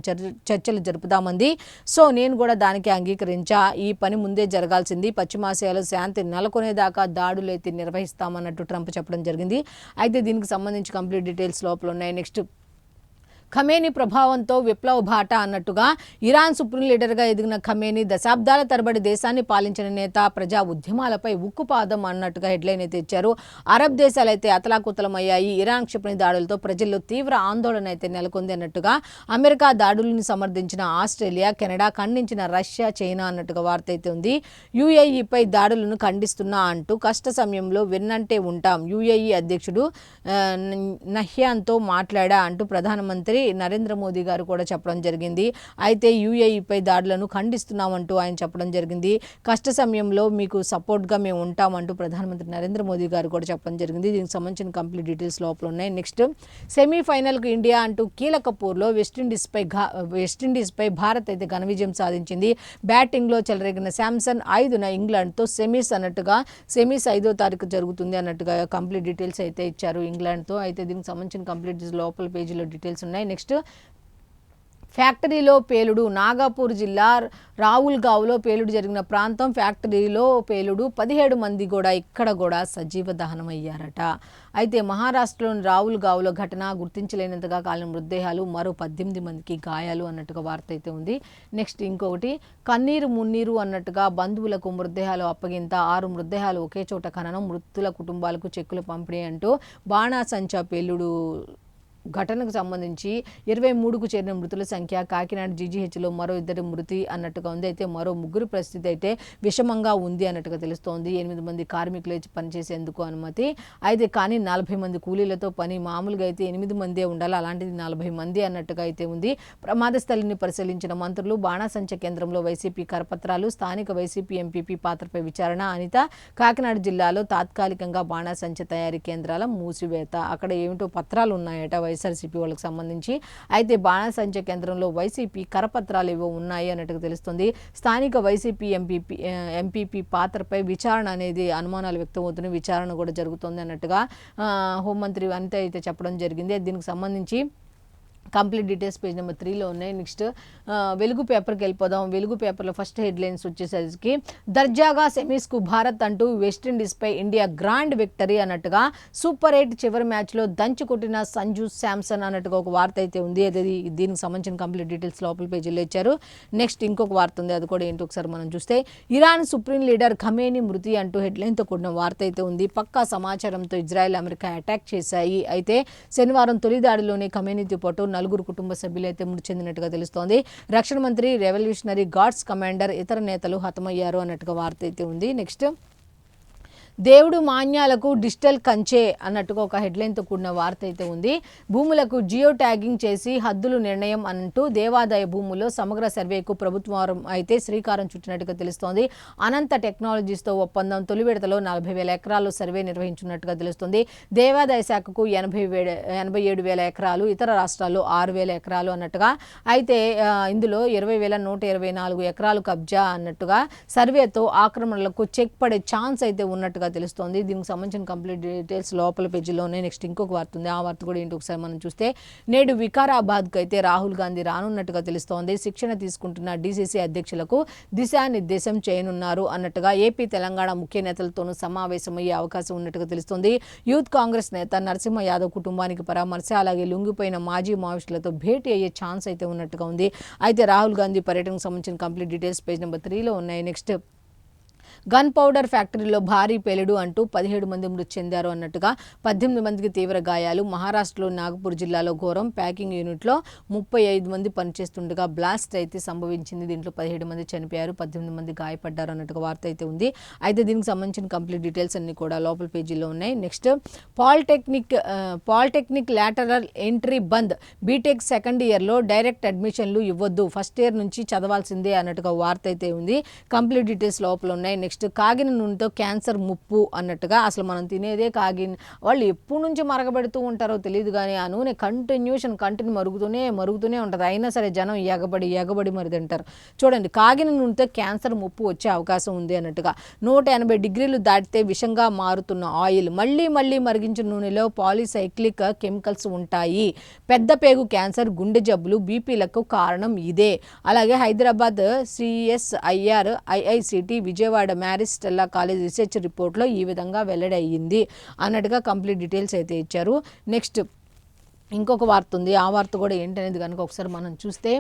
చర్చలు జరుపుదామంది, సో నేను కూడా దానికి అంగీకరించా. ఈ పని ముందే జరగాల్సింది. పశ్చిమాసియాలో శాంతి నెలకొనేదాకా దాడులు అయితే నిర్వహిస్తామన్నట్టు ట్రంప్ చెప్పడం జరిగింది. అయితే దీనికి సంబంధించి కంప్లీట్ డీటెయిల్స్ లోపల ఉన్నాయి. నెక్స్ట్ ఖమేనీ ప్రభావంతో విప్లవ బాట అన్నట్టుగా ఇరాన్ సుప్రీం లీడర్గా ఎదిగిన ఖమేనీ దశాబ్దాల తరబడి దేశాన్ని పాలించిన నేత, ప్రజా ఉద్యమాలపై ఉక్కుపాదం అన్నట్టుగా హెడ్లైన్ అయితే ఇచ్చారు. అరబ్ దేశాలు అయితే అతలాకుతలమయ్యాయి. ఇరాన్ క్షిపణి దాడులతో ప్రజల్లో తీవ్ర ఆందోళన అయితే నెలకొంది అన్నట్టుగా. అమెరికా దాడులను సమర్థించిన ఆస్ట్రేలియా, కెనడా ఖండించిన రష్యా, చైనా అన్నట్టుగా వార్త అయితే ఉంది. యుఏఈపై దాడులను ఖండిస్తున్నా అంటూ కష్ట సమయంలో వెన్నంటే ఉంటాం, యుఏఈ అధ్యక్షుడు నహ్యాన్తో మాట్లాడా అంటూ ప్రధానమంత్రి నరేంద్ర మోదీ గారు కూడా చెప్పడం జరిగింది. అయితే యుఏఈపై దాడులను ఖండిస్తున్నామంటూ ఆయన చెప్పడం జరిగింది. కష్ట సమయంలో మీకు సపోర్ట్గా మేము ఉంటామంటూ ప్రధానమంత్రి నరేంద్ర మోదీ గారు కూడా చెప్పడం జరిగింది. దీనికి సంబంధించిన కంప్లీట్ డీటెయిల్స్ లోపల ఉన్నాయి. నెక్స్ట్ సెమీఫైనల్కు ఇండియా అంటూ కీలక పోర్లో వెస్టిండీస్పై భారత్ అయితే ఘన విజయం సాధించింది. బ్యాటింగ్లో చెలరేగిన శాంసన్ 5న ఇంగ్లాండ్తో సెమీస్ అన్నట్టుగా, సెమీస్ 5వ తారీఖు జరుగుతుంది అన్నట్టుగా కంప్లీట్ డీటెయిల్స్ అయితే ఇచ్చారు ఇంగ్లాండ్తో. అయితే దీనికి సంబంధించిన కంప్లీట్ లోపల పేజీలో డీటెయిల్స్ ఉన్నాయి. నెక్స్ట్ ఫ్యాక్టరీలో పేలుడు, నాగపూర్ జిల్లా రావుల్గావ్లో పేలుడు జరిగిన ప్రాంతం. ఫ్యాక్టరీలో పేలుడు, 17 మంది కూడా ఇక్కడ కూడా సజీవ దహనం అయ్యారట. అయితే మహారాష్ట్రలోని రావుల్గావ్లో ఘటన, గుర్తించలేనంతగా కాలిన మృతదేహాలు, మరో 18 మందికి గాయాలు అన్నట్టుగా వార్త అయితే ఉంది. నెక్స్ట్ ఇంకొకటి కన్నీరు మున్నీరు అన్నట్టుగా బంధువులకు మృతదేహాలు అప్పగింత, 6 మృతదేహాలు ఒకే చోట ఖననం, మృతుల కుటుంబాలకు చెక్కుల పంపిణీ అంటూ బాణాసంచా పేలుడు ఘటనకు సంబంధించి 23కు చేరిన మృతుల సంఖ్య. కాకినాడ జీజీహెచ్లో మరో 2 మృతి అన్నట్టుగా ఉంది. అయితే మరో 3 పరిస్థితి అయితే విషమంగా ఉంది అన్నట్టుగా తెలుస్తోంది. 8 మంది కార్మికులు పనిచేసేందుకు అనుమతి. అయితే కానీ 40 మంది కూలీలతో పని. మామూలుగా అయితే 8 మందే ఉండాలి, అలాంటిది 40 మంది అన్నట్టుగా అయితే ఉంది. ప్రమాద స్థలిని పరిశీలించిన మంత్రులు. బాణాసంచ కేంద్రంలో వైసీపీ కరపత్రాలు, స్థానిక వైసీపీ ఎంపీపీ పాత్రపై విచారణ. అనిత కాకినాడ జిల్లాలో తాత్కాలికంగా బాణాసంచ తయారీ కేంద్రాల మూసివేత. అక్కడ ఏమిటో పత్రాలు ఉన్నాయట వైఎస్ఆర్సీపీ వాళ్ళకి సంబంధించి. అయితే బాణాసంచ కేంద్రంలో వైసీపీ కరపత్రాలు ఏవో ఉన్నాయి అన్నట్టుగా తెలుస్తుంది. స్థానిక వైసీపీ ఎంపీపీ పాత్రపై విచారణ అనేది అనుమానాలు వ్యక్తమవుతున్నాయి. విచారణ కూడా జరుగుతుంది అన్నట్టుగా హోంమంత్రి అనిత అయితే చెప్పడం జరిగింది. దీనికి సంబంధించి కంప్లీట్ డీటెయిల్స్ పేజ్ నెంబర్ 3లో ఉన్నాయి. నెక్స్ట్ వెలుగు పేపర్కి వెళ్ళిపోదాం. వెలుగు పేపర్లో ఫస్ట్ హెడ్లైన్స్ వచ్చేసరికి దర్జాగా సెమీస్కు భారత్ అంటూ వెస్టిండీస్పై ఇండియా గ్రాండ్ విక్టరీ అన్నట్టుగా. సూపర్ 8 చివరి మ్యాచ్లో దంచి కొట్టిన సంజు శాంసన్ అన్నట్టుగా ఒక వార్త అయితే ఉంది. అది దీనికి సంబంధించిన కంప్లీట్ డీటెయిల్స్ లోపల పేజీలో ఇచ్చారు. నెక్స్ట్ ఇంకొక వార్త ఉంది, అది కూడా ఏంటో ఒకసారి మనం చూస్తే ఇరాన్ సుప్రీం లీడర్ ఖమేనీ మృతి అంటూ హెడ్లైన్తో కూడిన వార్త అయితే ఉంది. పక్కా సమాచారంతో ఇజ్రాయెల్, అమెరికా అటాక్ చేశాయి. అయితే శనివారం తొలి దాడిలోనే ఖమేనీతో పాటు 4 కుటుంబ సభ్యులు అయితే మృతి చెందినట్టుగా తెలుస్తోంది. రక్షణ మంత్రి, రెవల్యూషనరీ గార్డ్స్ కమాండర్, ఇతర నేతలు హతమయ్యారు అన్నట్టుగా వార్త అయితే ఉంది. నెక్స్ట్ దేవుడు మాన్యాలకు డిజిటల్ కంచే అన్నట్టుగా ఒక హెడ్లైన్తో కూడిన వార్త అయితే ఉంది. భూములకు జియో ట్యాగింగ్ చేసి హద్దులు నిర్ణయం అంటూ దేవాదాయ భూముల్లో సమగ్ర సర్వేకు ప్రభుత్వం అయితే శ్రీకారం చుట్టినట్టుగా తెలుస్తోంది. అనంత టెక్నాలజీస్తో ఒప్పందం. తొలి విడతలో 40,000 ఎకరాల్లో సర్వే నిర్వహించున్నట్టుగా తెలుస్తుంది. దేవాదాయ శాఖకు 87,000 ఎకరాలు, ఇతర రాష్ట్రాల్లో 6,000 ఎకరాలు అన్నట్టుగా. అయితే ఇందులో 20,124 ఎకరాలు కబ్జా అన్నట్టుగా. సర్వేతో ఆక్రమణలకు చెక్ పడే ఛాన్స్ అయితే ఉన్నట్టుగా ఉన్నట్టుగా తెలుస్తోంది. దీనికి సంబంధించిన కంప్లీట్ డీటెయిల్స్ లోపల పేజీలోనే. నెక్స్ట్ ఇంకొక వార్త ఉంది, ఆ వార్త కూడా ఏంటి ఒకసారి మనం చూస్తే, నేడు వికారాబాద్కు అయితే రాహుల్ గాంధీ రానున్నట్టుగా తెలుస్తోంది. శిక్షణ తీసుకుంటున్న డీసీసీ అధ్యక్షులకు దిశానిర్దేశం చేయనున్నారు అన్నట్టుగా ఏపీ తెలంగాణ ముఖ్య నేతలతోనూ సమావేశమయ్యే అవకాశం ఉన్నట్టుగా తెలుస్తోంది. యూత్ కాంగ్రెస్ నేత నరసింహ యాదవ్ కుటుంబానికి పరామర్శ, అలాగే లొంగిపోయిన మాజీ మావోయిస్టులతో భేటీ అయ్యే ఛాన్స్ అయితే ఉన్నట్టుగా ఉంది. అయితే రాహుల్ గాంధీ పర్యటనకు సంబంధించిన కంప్లీట్ డీటెయిల్స్ పేజ్ నెంబర్ 3లో ఉన్నాయి. నెక్స్ట్ గన్ పౌడర్ ఫ్యాక్టరీలో భారీ పేలుడు అంటూ 17 మంది మృతి చెందారు అన్నట్టుగా, 18 మందికి తీవ్ర గాయాలు. మహారాష్ట్రలో నాగపూర్ జిల్లాలో ఘోరం, ప్యాకింగ్ యూనిట్లో 35 మంది పనిచేస్తుండగా బ్లాస్ట్ అయితే సంభవించింది. దీంట్లో 17 మంది చనిపోయారు, 18 మంది గాయపడ్డారు అన్నట్టుగా వార్త అయితే ఉంది. అయితే దీనికి సంబంధించిన కంప్లీట్ డీటెయిల్స్ అన్ని కూడా లోపల పేజీలో ఉన్నాయి. నెక్స్ట్ పాలిటెక్నిక్ లాటరల్ ఎంట్రీ బంద్, బీటెక్ సెకండ్ ఇయర్లో డైరెక్ట్ అడ్మిషన్లు ఇవ్వద్దు, ఫస్ట్ ఇయర్ నుంచి చదవాల్సిందే అన్నట్టుగా వార్త అయితే ఉంది. కంప్లీట్ డీటెయిల్స్ లోపల ఉన్నాయి. నెక్స్ట్ కాగిన నూనెతో క్యాన్సర్ ముప్పు అన్నట్టుగా, అసలు మనం తినేదే వాళ్ళు ఎప్పటి నుంచి మరగబెడుతూ ఉంటారో తెలియదు కానీ ఆ నూనె కంటిన్యూ మరుగుతూనే ఉంటుంది. అయినా సరే జనం ఎగబడి మరి తింటారు. చూడండి, కాగిన నూనెతో క్యాన్సర్ ముప్పు వచ్చే అవకాశం ఉంది అన్నట్టుగా. 180 డిగ్రీలు దాటితే విషంగా మారుతున్న ఆయిల్, మళ్ళీ మరిగించిన నూనెలో పాలిసైక్లిక్ కెమికల్స్ ఉంటాయి. పెద్ద పేగు క్యాన్సర్, గుండె జబ్బులు, బీపీలకు కారణం ఇదే. అలాగే Hyderabad CSIR, IICT, Vijayawada marry Stella college research రిపోర్ట్లో ఈ విధంగా వెల్లడయ్యింది అన్నట్టుగా కంప్లీట్ డీటెయిల్స్ అయితే ఇచ్చారు. నెక్స్ట్ ఇంకొక వార్త ఉంది, ఆ వార్త కూడా ఏంటనేది కనుక ఒకసారి మనం చూస్తే,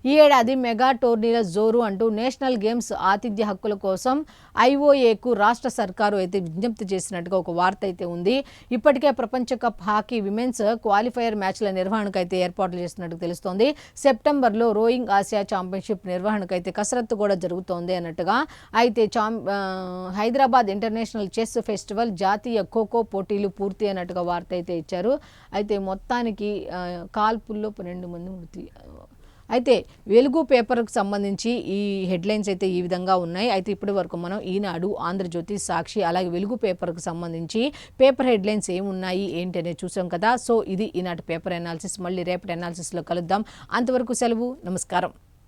ఈ ఏడాది మెగా టోర్నీల జోరు అంటూ నేషనల్ గేమ్స్ ఆతిథ్య హక్కుల కోసం IOAకు రాష్ట్ర సర్కారు అయితే విజ్ఞప్తి చేసినట్టుగా ఒక వార్త అయితే ఉంది. ఇప్పటికే ప్రపంచ కప్ హాకీ విమెన్స్ క్వాలిఫైయర్ మ్యాచ్ల నిర్వహణకు అయితే ఏర్పాట్లు చేస్తున్నట్టు తెలుస్తోంది. సెప్టెంబర్లో రోయింగ్ ఆసియా ఛాంపియన్షిప్ నిర్వహణకు అయితే కసరత్తు కూడా జరుగుతోంది అన్నట్టుగా. అయితే హైదరాబాద్ ఇంటర్నేషనల్ చెస్ ఫెస్టివల్, జాతీయ ఖోఖో పోటీలు పూర్తి అన్నట్టుగా వార్త అయితే ఇచ్చారు. అయితే మొత్తానికి కాల్పుల్లో 12 మంది మృతి. అయితే వెలుగు పేపర్కు సంబంధించి ఈ హెడ్లైన్స్ అయితే ఈ విధంగా ఉన్నాయి. అయితే ఇప్పటి వరకు మనం ఈనాడు, ఆంధ్రజ్యోతి, సాక్షి అలాగే వెలుగు పేపర్కు సంబంధించి పేపర్ హెడ్లైన్స్ ఏమున్నాయి ఏంటి అనేది చూసాం కదా. సో ఇది ఈనాటి పేపర్ అనాలిసిస్. మళ్ళీ రేపటి అనాలిసిస్లో కలుద్దాం. అంతవరకు సెలవు, నమస్కారం.